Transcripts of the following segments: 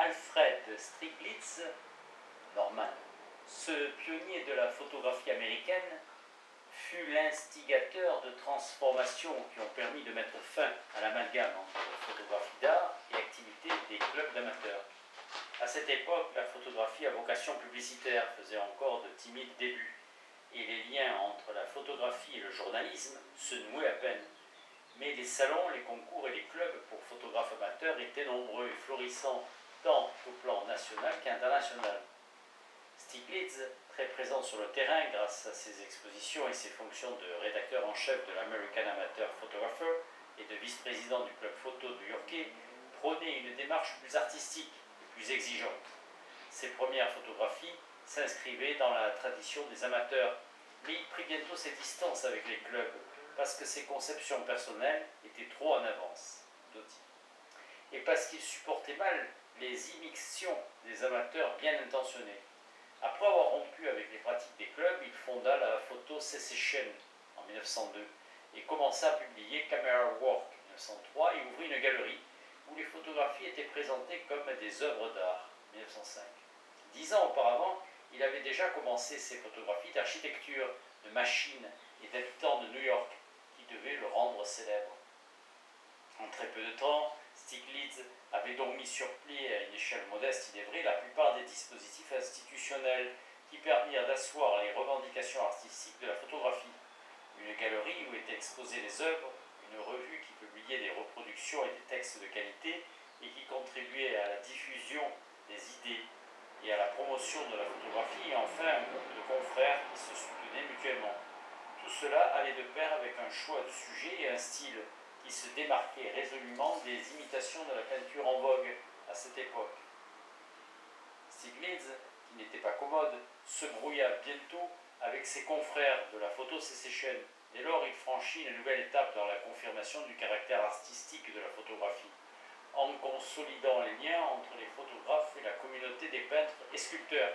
Alfred Stieglitz, Norman, ce pionnier de la photographie américaine, fut l'instigateur de transformations qui ont permis de mettre fin à l'amalgame entre photographie d'art et activité des clubs d'amateurs. À cette époque, la photographie à vocation publicitaire faisait encore de timides débuts, et les liens entre la photographie et le journalisme se nouaient à peine. Mais les salons, les concours et les clubs pour photographes amateurs étaient nombreux et florissants tant au plan national qu'international. Stieglitz, très présent sur le terrain grâce à ses expositions et ses fonctions de rédacteur en chef de l'American Amateur Photographer et de vice-président du club photo new-yorkais, prônait une démarche plus artistique et plus exigeante. Ses premières photographies s'inscrivaient dans la tradition des amateurs, mais il prit bientôt ses distances avec les clubs parce que ses conceptions personnelles étaient trop en avance, et parce qu'il supportait mal les immixtions des amateurs bien intentionnés. Après avoir rompu avec les pratiques des clubs, il fonda la Photo Secession en 1902 et commença à publier Camera Work en 1903 et ouvrit une galerie où les photographies étaient présentées comme des œuvres d'art en 1905. 10 ans auparavant, il avait déjà commencé ses photographies d'architecture, de machines et d'habitants de New York qui devaient le rendre célèbre. En très peu de temps, Stieglitz avait donc mis sur pied, à une échelle modeste il est vrai, la plupart des dispositifs institutionnels qui permirent d'asseoir les revendications artistiques de la photographie. Une galerie où étaient exposées les œuvres, une revue qui publiait des reproductions et des textes de qualité et qui contribuait à la diffusion des idées et à la promotion de la photographie, et enfin un groupe de confrères qui se soutenaient mutuellement. Tout cela allait de pair avec un choix de sujet et un style qui se démarquait résolument des imitations de la peinture en vogue à cette époque. Stieglitz, qui n'était pas commode, se brouilla bientôt avec ses confrères de la Photo Secession. Dès lors, il franchit une nouvelle étape dans la confirmation du caractère artistique de la photographie, en consolidant les liens entre les photographes et la communauté des peintres et sculpteurs.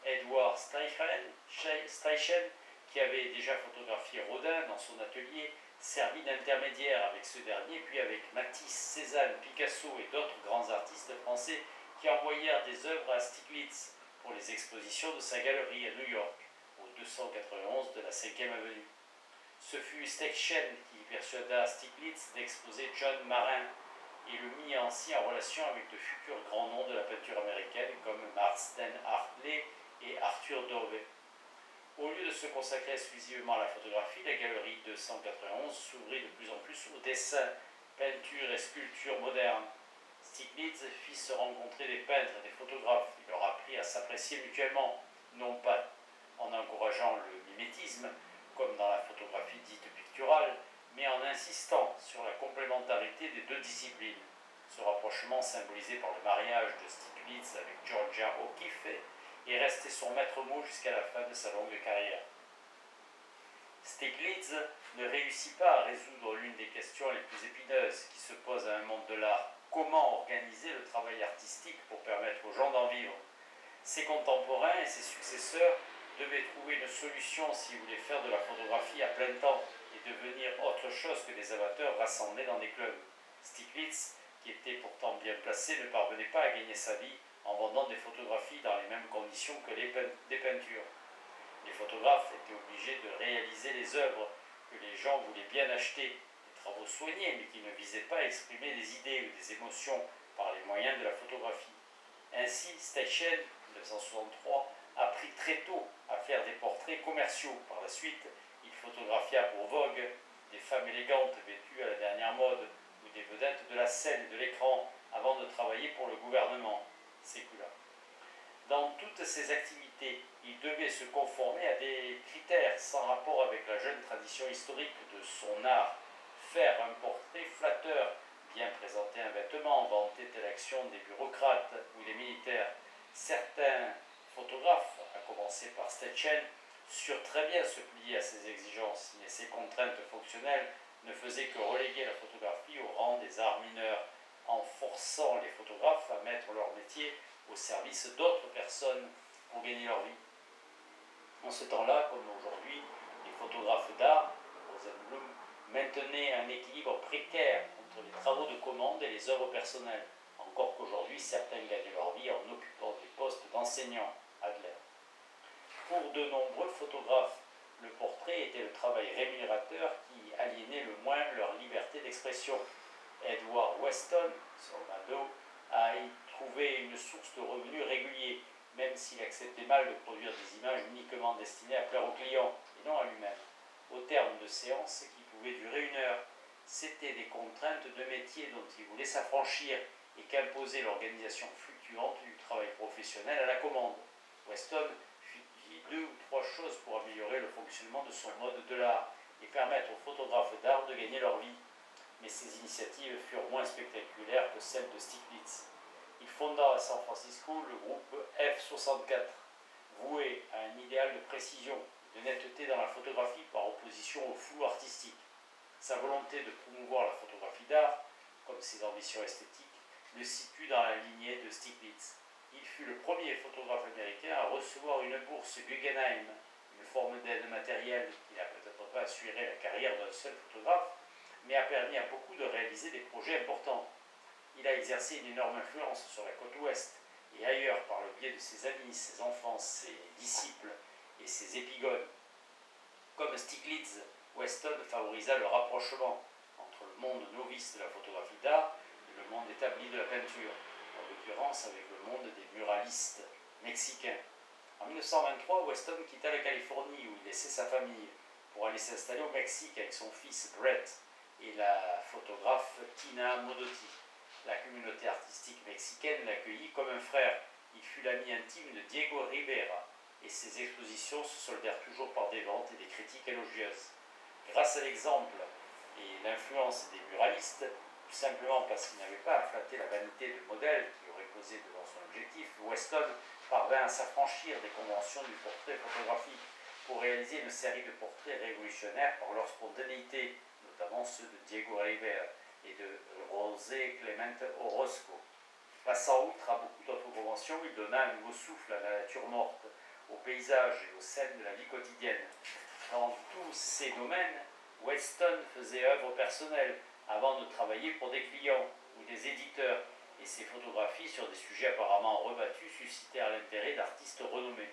Edward Steichen, qui avait déjà photographié Rodin dans son atelier, servit d'intermédiaire avec ce dernier, puis avec Matisse, Cézanne, Picasso et d'autres grands artistes français qui envoyèrent des œuvres à Stieglitz pour les expositions de sa galerie à New York, au 291 de la 5e avenue. Ce fut Steichen qui persuada Stieglitz d'exposer John Marin et le mit ainsi en relation avec de futurs grands noms de la peinture américaine comme Marsden Hartley et Arthur Dove. Au lieu de se consacrer exclusivement à la photographie, la galerie 291 s'ouvrit de plus en plus au dessin, peinture et sculpture moderne. Stieglitz fit se rencontrer des peintres et des photographes. Il leur apprit à s'apprécier mutuellement, non pas en encourageant le mimétisme, comme dans la photographie dite picturale, mais en insistant sur la complémentarité des deux disciplines. Ce rapprochement, symbolisé par le mariage de Stieglitz avec Georgia O'Keeffe, est resté son maître mot jusqu'à la fin de sa longue carrière. Stieglitz ne réussit pas à résoudre l'une des questions les plus épineuses qui se posent à un monde de l'art. Comment organiser le travail artistique pour permettre aux gens d'en vivre? Ses contemporains et ses successeurs devaient trouver une solution s'ils voulaient faire de la photographie à plein temps et devenir autre chose que des amateurs rassemblés dans des clubs. Stieglitz, qui était pourtant bien placé, ne parvenait pas à gagner sa vie en vendant des photographies dans les mêmes conditions que des peintures. Les photographes étaient obligés de réaliser les œuvres que les gens voulaient bien acheter, des travaux soignés mais qui ne visaient pas à exprimer des idées ou des émotions par les moyens de la photographie. Ainsi, Steichen, 1963, apprit très tôt à faire des portraits commerciaux. Par la suite, il photographia pour Vogue des femmes élégantes vêtues à la dernière mode ou des vedettes de la scène et de l'écran avant de travailler pour le gouvernement séculaire. Dans toutes ces activités, il devait se conformer à des critères sans rapport avec la jeune tradition historique de son art. Faire un portrait flatteur, bien présenter un vêtement, vanter telle action des bureaucrates ou des militaires. Certains photographes, à commencer par Steichen, surent très bien se plier à ces exigences, mais ces contraintes fonctionnelles ne faisaient que reléguer la photographie au rang des arts mineurs, en forçant les photographes à mettre leur métier au service d'autres personnes pour gagner leur vie. En ce temps-là, comme aujourd'hui, les photographes d'art, Rosenblum, maintenaient un équilibre précaire entre les travaux de commande et les œuvres personnelles, encore qu'aujourd'hui, aujourd'hui, certains gagnent leur vie en occupant des postes d'enseignants. Adler. Pour de nombreux photographes, le portrait était le travail rémunérateur qui aliénait le moins leur liberté d'expression. Edward Weston, son ado, a y trouvé une source de revenus régulier, même s'il acceptait mal de produire des images uniquement destinées à plaire aux clients, et non à lui-même. Au terme de séances qui pouvaient durer 1 heure, c'étaient des contraintes de métier dont il voulait s'affranchir et qu'imposait l'organisation fluctuante du travail professionnel à la commande. Weston fit 2 ou 3 choses pour améliorer le fonctionnement de son mode de l'art et permettre aux photographes d'art de gagner leur vie. Mais ces initiatives furent moins spectaculaires que celles de Stiglitz. Il fonda à San Francisco le groupe F64, voué à un idéal de précision et de netteté dans la photographie par opposition au flou artistique. Sa volonté de promouvoir la photographie d'art, comme ses ambitions esthétiques, le situe dans la lignée de Stiglitz. Il fut le premier photographe américain à recevoir une bourse Guggenheim, une forme d'aide matérielle qui n'a peut-être pas assuré la carrière d'un seul photographe, mais a permis à beaucoup de réaliser des projets importants. Il a exercé une énorme influence sur la côte ouest et ailleurs par le biais de ses amis, ses enfants, ses disciples et ses épigones. Comme Stiglitz, Weston favorisa le rapprochement entre le monde novice de la photographie d'art et le monde établi de la peinture, en l'occurrence avec le monde des muralistes mexicains. En 1923, Weston quitta la Californie où il laissait sa famille pour aller s'installer au Mexique avec son fils Brett et la photographe Tina Modotti. La communauté artistique mexicaine l'accueillit comme un frère. Il fut l'ami intime de Diego Rivera et ses expositions se soldèrent toujours par des ventes et des critiques élogieuses. Grâce à l'exemple et l'influence des muralistes, tout simplement parce qu'il n'avait pas à flatter la vanité de modèle qui aurait posé devant son objectif, Weston parvint à s'affranchir des conventions du portrait photographique pour réaliser une série de portraits révolutionnaires par leur spontanéité, notamment ceux de Diego Rivera et de José Clemente Orozco. Passant outre à beaucoup d'autres conventions, il donna un nouveau souffle à la nature morte, au paysage et aux scènes de la vie quotidienne. Dans tous ces domaines, Weston faisait œuvre personnelle avant de travailler pour des clients ou des éditeurs, et ses photographies sur des sujets apparemment rebattus suscitèrent l'intérêt d'artistes renommés.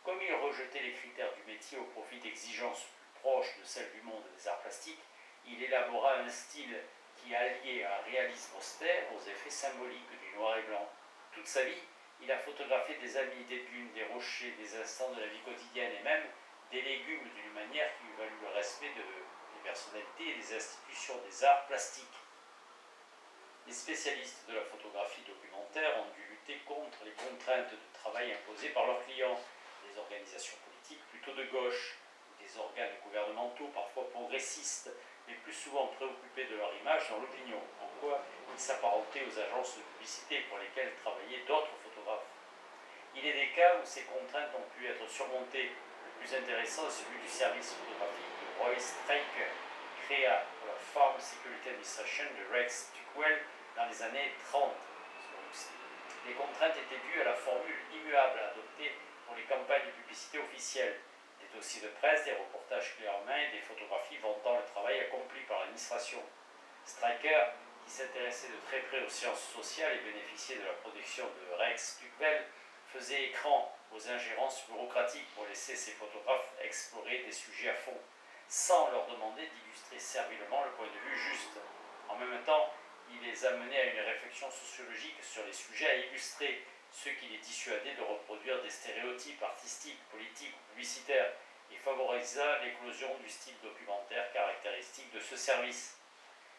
Comme il rejetait les critères du métier au profit d'exigences plus proches de celles du monde des arts plastiques, il élabora un style qui alliait un réalisme austère aux effets symboliques du noir et blanc. Toute sa vie, il a photographié des amis, des dunes, des rochers, des instants de la vie quotidienne et même des légumes d'une manière qui lui valut le respect des personnalités et des institutions des arts plastiques. Les spécialistes de la photographie documentaire ont dû lutter contre les contraintes de travail imposées par leurs clients, des organisations politiques plutôt de gauche, des organes gouvernementaux parfois progressistes, mais plus souvent préoccupés de leur image dans l'opinion, en quoi ils s'apparentaient aux agences de publicité pour lesquelles travaillaient d'autres photographes. Il est des cas où ces contraintes ont pu être surmontées. Le plus intéressant est celui du service photographique de Roy Stryker, créa pour la Farm Security Administration de Rex Stockwell dans les années 30. Les contraintes étaient dues à la formule immuable adoptée pour les campagnes de publicité officielles, des dossiers de presse, des reportages clés en main et des photographies vantant le travail accompli par l'administration. Stryker, qui s'intéressait de très près aux sciences sociales et bénéficiait de la protection de Rex Stockwell, faisait écran aux ingérences bureaucratiques pour laisser ses photographes explorer des sujets à fond, sans leur demander d'illustrer servilement le point de vue juste. En même temps, il les amenait à une réflexion sociologique sur les sujets à illustrer, ce qui les dissuadait de reproduire des stéréotypes artistiques, politiques ou publicitaires, et favorisa l'éclosion du style documentaire caractéristique de ce service.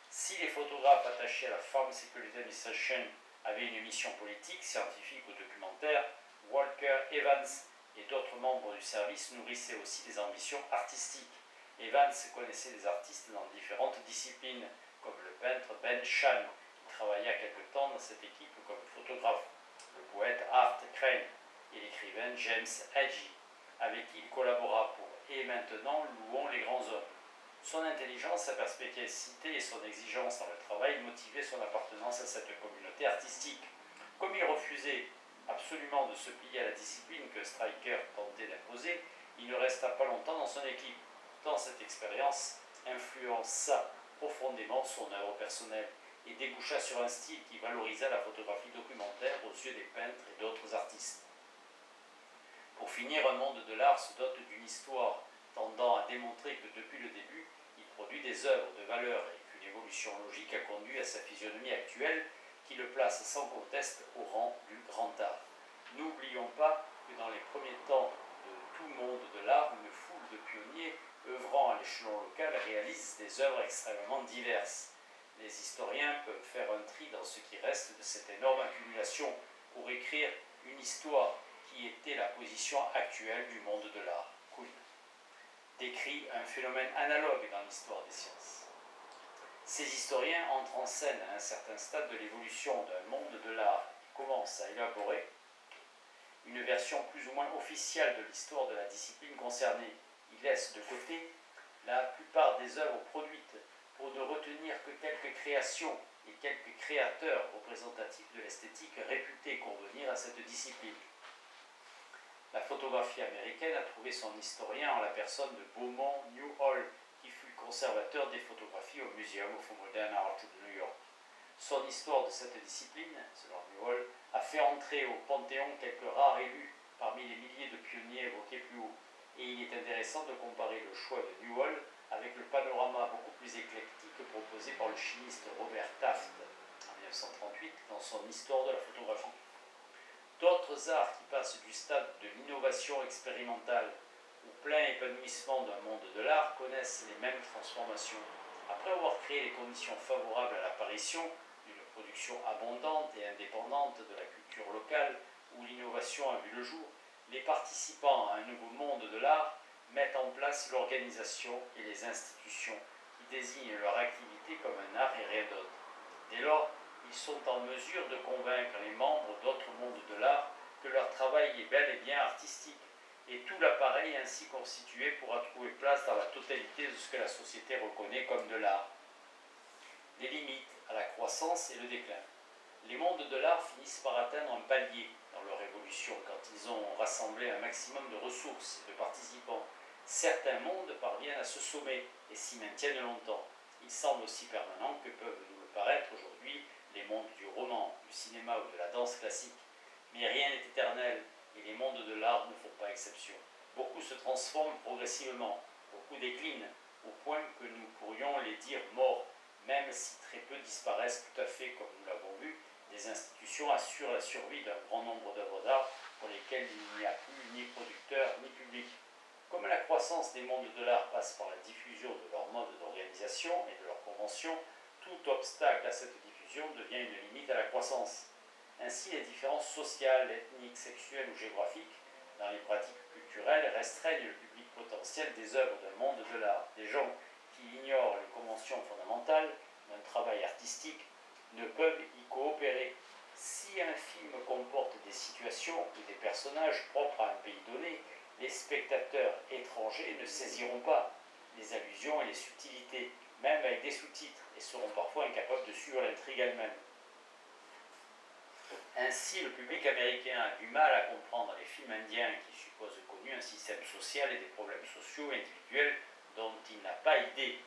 Si les photographes attachés à la Farm Security Administration avaient une mission politique, scientifique ou documentaire, Walker Evans et d'autres membres du service nourrissaient aussi des ambitions artistiques. Evans connaissait des artistes dans différentes disciplines, comme le peintre Ben Shahn, qui travailla quelque temps dans cette équipe comme photographe, le poète Art Crane et l'écrivain James Agee, avec qui il collabora pour « Et maintenant, louons les grands hommes ». Son intelligence, sa perspicacité et son exigence dans le travail motivaient son appartenance à cette communauté artistique. Comme il refusait absolument de se plier à la discipline que Stryker tentait d'imposer, il ne resta pas longtemps dans son équipe. Pourtant, cette expérience influença profondément son œuvre personnelle et déboucha sur un style qui valorisa la photographie documentaire aux yeux des peintres et d'autres artistes. Pour finir, un monde de l'art se dote d'une histoire tendant à démontrer que depuis le début, il produit des œuvres de valeur et qu'une évolution logique a conduit à sa physionomie actuelle qui le place sans conteste au rang du grand art. N'oublions pas que dans les premiers temps de tout monde de l'art, une foule de pionniers œuvrant à l'échelon local réalise des œuvres extrêmement diverses. Les historiens peuvent faire un tri dans ce qui reste de cette énorme accumulation pour écrire une histoire qui était la position actuelle du monde de l'art. Kuhn décrit un phénomène analogue dans l'histoire des sciences. Ces historiens entrent en scène à un certain stade de l'évolution d'un monde de l'art et commencent à élaborer une version plus ou moins officielle de l'histoire de la discipline concernée. Ils laissent de côté la plupart des œuvres produites pour ne retenir que quelques créations et quelques créateurs représentatifs de l'esthétique réputés convenir à cette discipline. La photographie américaine a trouvé son historien en la personne de Beaumont Newhall, qui fut le conservateur des photographies au Museum of Modern Art de New York. Son histoire de cette discipline, selon Newhall, a fait entrer au Panthéon quelques rares élus parmi les milliers de pionniers évoqués plus haut. Et il est intéressant de comparer le choix de Newhall avec le panorama beaucoup plus éclectique proposé par le chimiste Robert Taft en 1938 dans son Histoire de la photographie. D'autres arts qui passent du stade de l'innovation expérimentale au plein épanouissement d'un monde de l'art connaissent les mêmes transformations. Après avoir créé les conditions favorables à l'apparition d'une production abondante et indépendante de la culture locale où l'innovation a vu le jour, les participants à un nouveau monde de l'art mettent en place l'organisation et les institutions qui désignent leur activité comme un art et rien d'autre. Dès lors, ils sont en mesure de convaincre les membres d'autres mondes de l'art que leur travail est bel et bien artistique, et tout l'appareil ainsi constitué pourra trouver place dans la totalité de ce que la société reconnaît comme de l'art. Les limites à la croissance et le déclin. Les mondes de l'art finissent par atteindre un palier dans leur évolution quand ils ont rassemblé un maximum de ressources et de participants. Certains mondes parviennent à se sommer et s'y maintiennent longtemps. Il semble aussi permanent que peuvent nous le paraître aujourd'hui les mondes du roman, du cinéma ou de la danse classique. Mais rien n'est éternel et les mondes de l'art ne font pas exception. Beaucoup se transforment progressivement, beaucoup déclinent, au point que nous pourrions les dire morts, même si très peu disparaissent tout à fait comme nous l'avons vu. Des institutions assurent la survie d'un grand nombre d'œuvres d'art pour lesquelles il n'y a plus ni producteurs ni public. Comme la croissance des mondes de l'art passe par la diffusion de leur mode d'organisation et de leurs conventions, tout obstacle à cette diffusion devient une limite à la croissance. Ainsi, les différences sociales, ethniques, sexuelles ou géographiques dans les pratiques culturelles restreignent le public potentiel des œuvres d'un monde de l'art. Des gens qui ignorent les conventions fondamentales d'un travail artistique ne peuvent y coopérer. Si un film comporte des situations ou des personnages propres à un pays donné, les spectateurs étrangers ne saisiront pas les allusions et les subtilités, même avec des sous-titres, et seront parfois incapables de suivre l'intrigue elle-même. Ainsi, le public américain a du mal à comprendre les films indiens qui supposent connu un système social et des problèmes sociaux et individuels dont il n'a pas idée.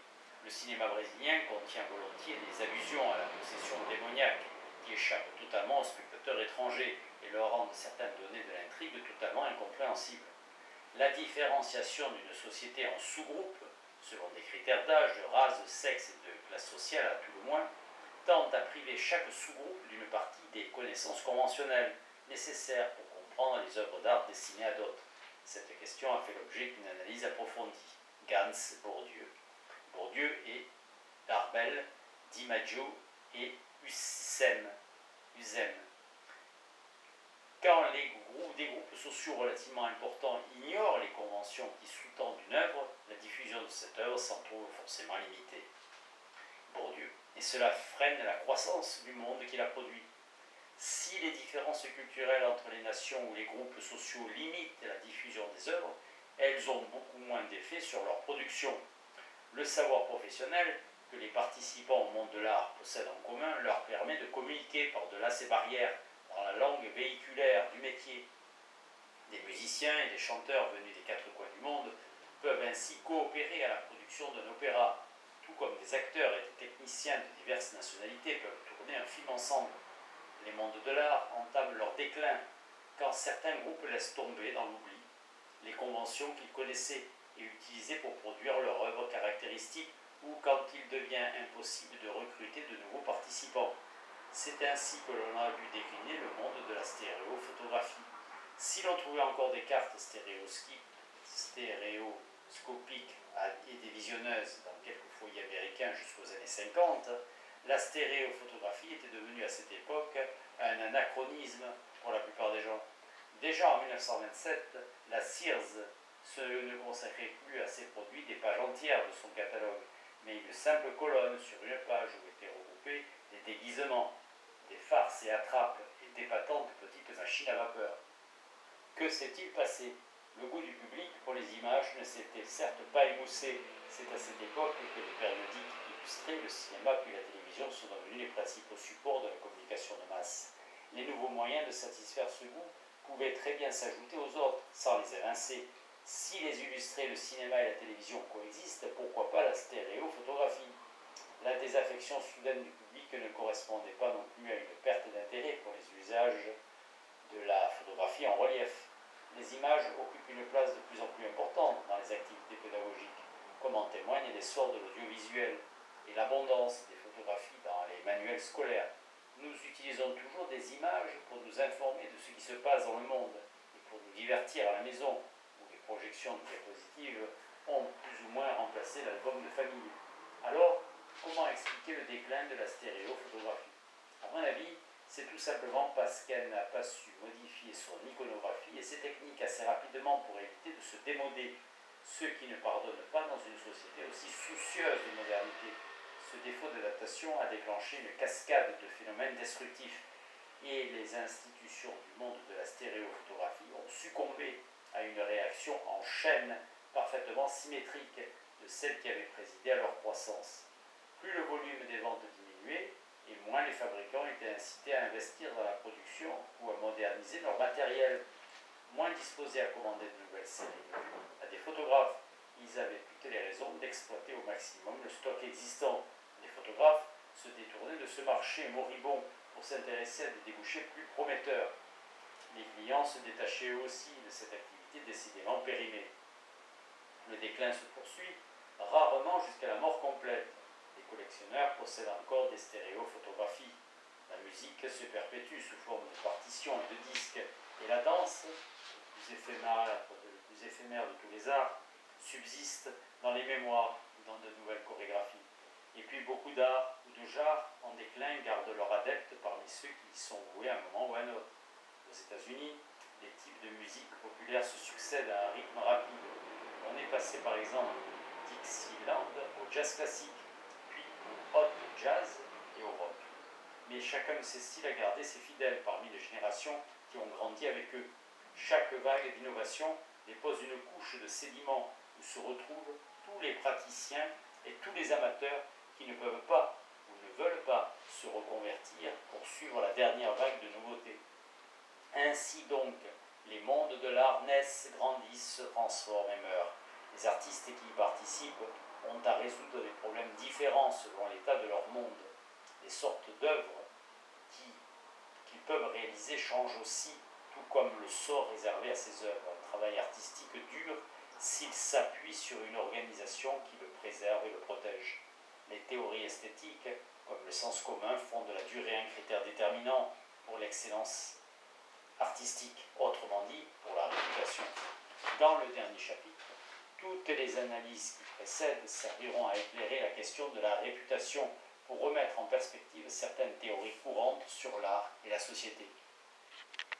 Le cinéma brésilien contient volontiers des allusions à la possession démoniaque qui échappent totalement aux spectateurs étrangers et leur rendent certaines données de l'intrigue totalement incompréhensibles. La différenciation d'une société en sous-groupes, selon des critères d'âge, de race, de sexe et de classe sociale à tout le moins, tend à priver chaque sous-groupe d'une partie des connaissances conventionnelles nécessaires pour comprendre les œuvres d'art destinées à d'autres. Cette question a fait l'objet d'une analyse approfondie. Gans, Bourdieu. Bourdieu et Darbel, Di Maggio et Ussem. Quand des groupes sociaux relativement importants ignorent les conventions qui sous-tendent une œuvre, la diffusion de cette œuvre s'en trouve forcément limitée. Bourdieu. Et cela freine la croissance du monde qui la produit. Si les différences culturelles entre les nations ou les groupes sociaux limitent la diffusion des œuvres, elles ont beaucoup moins d'effet sur leur production. Le savoir professionnel que les participants au monde de l'art possèdent en commun leur permet de communiquer par-delà ces barrières dans la langue véhiculaire du métier. Des musiciens et des chanteurs venus des quatre coins du monde peuvent ainsi coopérer à la production d'un opéra. Tous tout comme des acteurs et des techniciens de diverses nationalités peuvent tourner un film ensemble. Les mondes de l'art entament leur déclin quand certains groupes laissent tomber dans l'oubli les conventions qu'ils connaissaient et utilisaient pour produire leur œuvre caractéristique ou quand il devient impossible de recruter de nouveaux participants. C'est ainsi que l'on a vu décliner le monde de la stéréophotographie. Si l'on trouvait encore des cartes stéréoscopiques et des visionneuses dans quelques foyers américains jusqu'aux années 50, la stéréophotographie était devenue à cette époque un anachronisme pour la plupart des gens. Déjà en 1927, la Sears ne consacrait plus à ses produits des pages entières de son catalogue, mais une simple colonne sur une page où étaient regroupés des déguisements, des farces et attrapes et d'épatantes petites machines à vapeur. Que s'est-il passé? Le goût du public pour les images ne s'était certes pas émoussé. C'est à cette époque que les périodiques illustrés, le cinéma puis la télévision sont devenus les principaux supports de la communication de masse. Les nouveaux moyens de satisfaire ce goût pouvaient très bien s'ajouter aux autres, sans les évincer. Si les illustrés, le cinéma et la télévision coexistent, pourquoi pas la stéréophotographie? La désaffection soudaine du public ne correspondait pas non plus à une perte d'intérêt pour les usages de la photographie en relief. Les images occupent une place de plus en plus importante dans les activités pédagogiques, comme en témoigne l'essor de l'audiovisuel et l'abondance des photographies dans les manuels scolaires. Nous utilisons toujours des images pour nous informer de ce qui se passe dans le monde et pour nous divertir à la maison, où les projections de diapositives ont plus ou moins remplacé l'album de famille. Alors, comment expliquer le déclin de la stéréophotographie? À mon avis, c'est tout simplement parce qu'elle n'a pas su modifier son iconographie et ses techniques assez rapidement pour éviter de se démoder, ce qui ne pardonne pas dans une société aussi soucieuse de modernité. Ce défaut d'adaptation a déclenché une cascade de phénomènes destructifs et les institutions du monde de la stéréophotographie ont succombé à une réaction en chaîne parfaitement symétrique de celle qui avait présidé à leur croissance. Plus le volume des ventes diminuait, et moins les fabricants étaient incités à investir dans la production ou à moderniser leur matériel. Moins disposés à commander de nouvelles séries à des photographes, ils avaient toutes les raisons d'exploiter au maximum le stock existant. Les photographes se détournaient de ce marché moribond pour s'intéresser à des débouchés plus prometteurs. Les clients se détachaient eux aussi de cette activité décidément périmée. Le déclin se poursuit, rarement jusqu'à la mort complète. Les collectionneurs possèdent encore des stéréophotographies. La musique se perpétue sous forme de partitions et de disques, et la danse, le plus éphémère de tous les arts, subsiste dans les mémoires ou dans de nouvelles chorégraphies. Et puis beaucoup d'arts ou de genres en déclin gardent leurs adeptes parmi ceux qui y sont voués à un moment ou à un autre. Aux États-Unis, les types de musique populaire se succèdent à un rythme rapide. On est passé par exemple du Dixieland au jazz classique, puis au hot jazz et au rock. Mais chacun de ces styles a gardé ses fidèles parmi les générations qui ont grandi avec eux. Chaque vague d'innovation dépose une couche de sédiments où se retrouvent tous les praticiens et tous les amateurs qui ne peuvent pas ou ne veulent pas se reconvertir pour suivre la dernière vague de nouveautés. Ainsi donc, les mondes de l'art naissent, grandissent, se transforment et meurent. Les artistes qui y participent ont à résoudre des problèmes différents selon l'état de leur monde. Les sortes d'œuvres qu'ils peuvent réaliser changent aussi, tout comme le sort réservé à ces œuvres. Un travail artistique dur s'il s'appuie sur une organisation qui le préserve et le protège. Les théories esthétiques, comme le sens commun, font de la durée un critère déterminant pour l'excellence artistique, autrement dit pour la réputation. Dans le dernier chapitre, toutes les analyses qui précèdent serviront à éclairer la question de la réputation pour remettre en perspective certaines théories courantes sur l'art et la société.